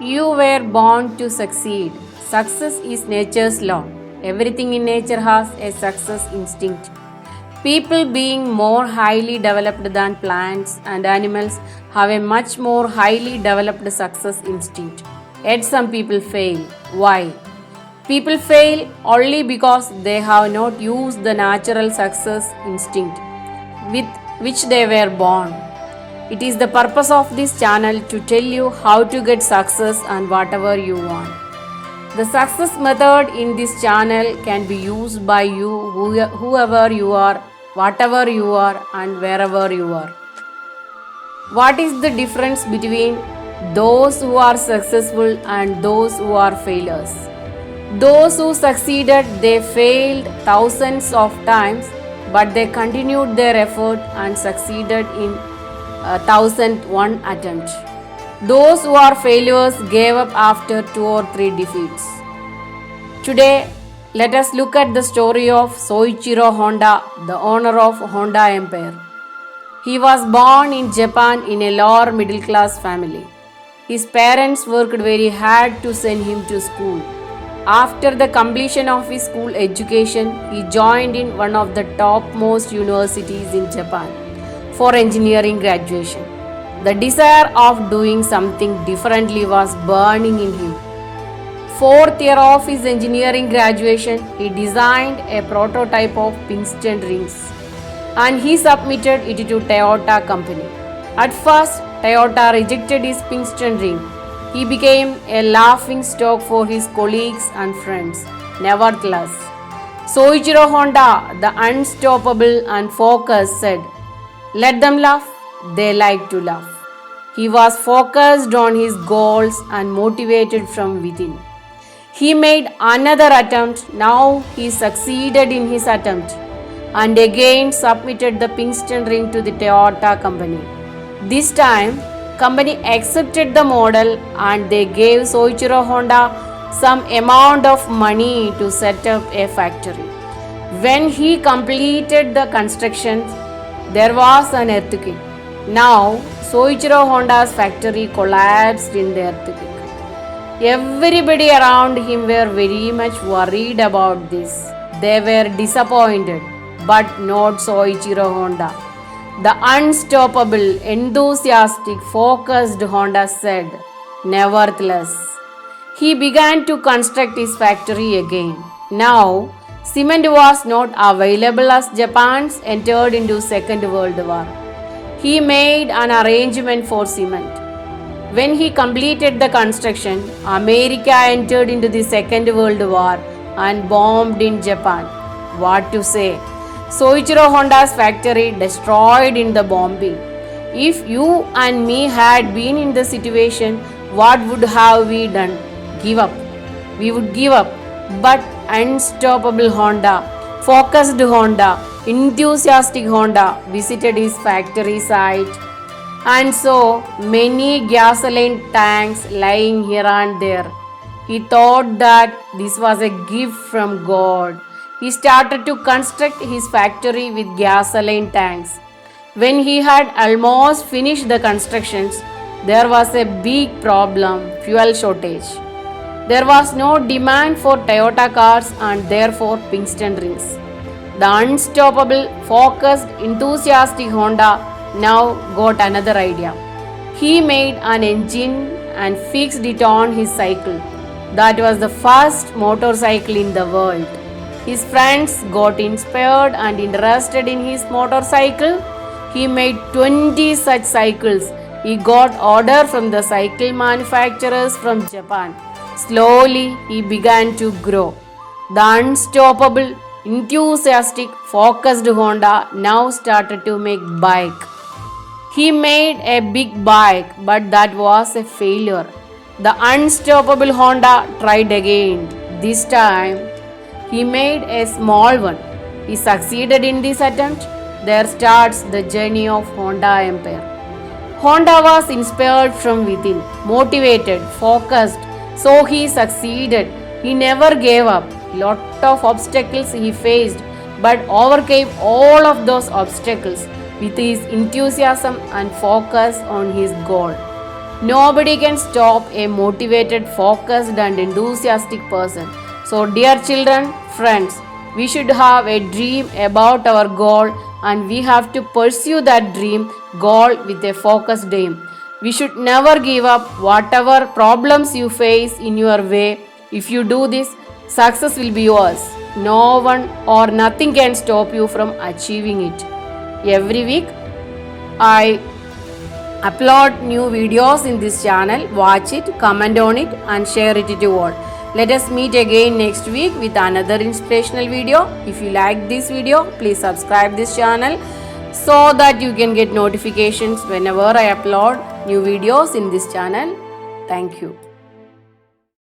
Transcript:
You were born to succeed. Success is nature's law. Everything in nature has a success instinct. People, being more highly developed than plants and animals, have a much more highly developed success instinct. Yet some people fail. Why? People fail only because they have not used the natural success instinct with which they were born. It is the purpose of this channel to tell you how to get success and whatever you want. The success method in this channel can be used by you, whoever you are, whatever you are, and wherever you are. What is the difference between those who are successful and those who are failures? Those who succeeded, they failed thousands of times, but they continued their effort and succeeded in 1001 attempt. Those who are failures gave up after 2 or 3 defeats. Today, let us look at the story of Soichiro Honda, the owner of Honda Empire. He was born in Japan in a lower middle class family. His parents worked very hard to send him to school. After the completion of his school education, he joined in one of the topmost universities in Japan for engineering graduation. The desire of doing something differently was burning in him. Fourth year of his engineering graduation, he designed a prototype of Pinkston rings and he submitted it to Toyota company. At first, Toyota rejected his Pinkston ring. He became a laughing stock for his colleagues and friends. Nevertheless, Soichiro Honda, the unstoppable and focused, said, "Let them laugh, they like to laugh." He was focused on his goals and motivated from within. He made another attempt. Now he succeeded in his attempt and again submitted the Pinkston ring to the Toyota company. This time, company accepted the model and they gave Soichiro Honda some amount of money to set up a factory. When he completed the construction, there was an earthquake. Now, Soichiro Honda's factory collapsed in the earthquake. Everybody around him were very much worried about this. They were disappointed, but not Soichiro Honda. The unstoppable, enthusiastic, focused Honda said, nevertheless, he began to construct his factory again. Now, cement was not available as Japan entered into Second World War. He made an arrangement for cement. When he completed the construction, America entered into the Second World War and bombed in Japan. What to say? Soichiro Honda's factory destroyed in the bombing. If you and me had been in the situation, what would have we done? Give up. We would give up. But unstoppable Honda, focused Honda, enthusiastic Honda visited his factory site and saw many gasoline tanks lying here and there. He thought that this was a gift from God. He started to construct his factory with gasoline tanks. When he had almost finished the constructions, there was a big problem, fuel shortage. There was no demand for Toyota cars and therefore Pinkston rings. The unstoppable, focused, enthusiastic Honda now got another idea. He made an engine and fixed it on his cycle. That was the first motorcycle in the world. His friends got inspired and interested in his motorcycle. He made 20 such cycles. He got order from the cycle manufacturers from Japan. Slowly, he began to grow. The unstoppable, enthusiastic, focused Honda now started to make bike. He made a big bike, but that was a failure. The unstoppable Honda tried again. This time, he made a small one. He succeeded in this attempt. There starts the journey of Honda Empire. Honda was inspired from within, motivated, focused, so he succeeded. He never gave up. Lot of obstacles he faced, but overcame all of those obstacles with his enthusiasm and focus on his goal. Nobody can stop a motivated, focused, and enthusiastic person. So, dear children, friends, we should have a dream about our goal and we have to pursue that dream goal with a focused aim. We should never give up whatever problems you face in your way. If you do this, success will be yours. No one or nothing can stop you from achieving it. Every week, I upload new videos in this channel. Watch it, comment on it, and share it to all. Let us meet again next week with another inspirational video. If you like this video, please subscribe this channel so that you can get notifications whenever I upload new videos in this channel. Thank you.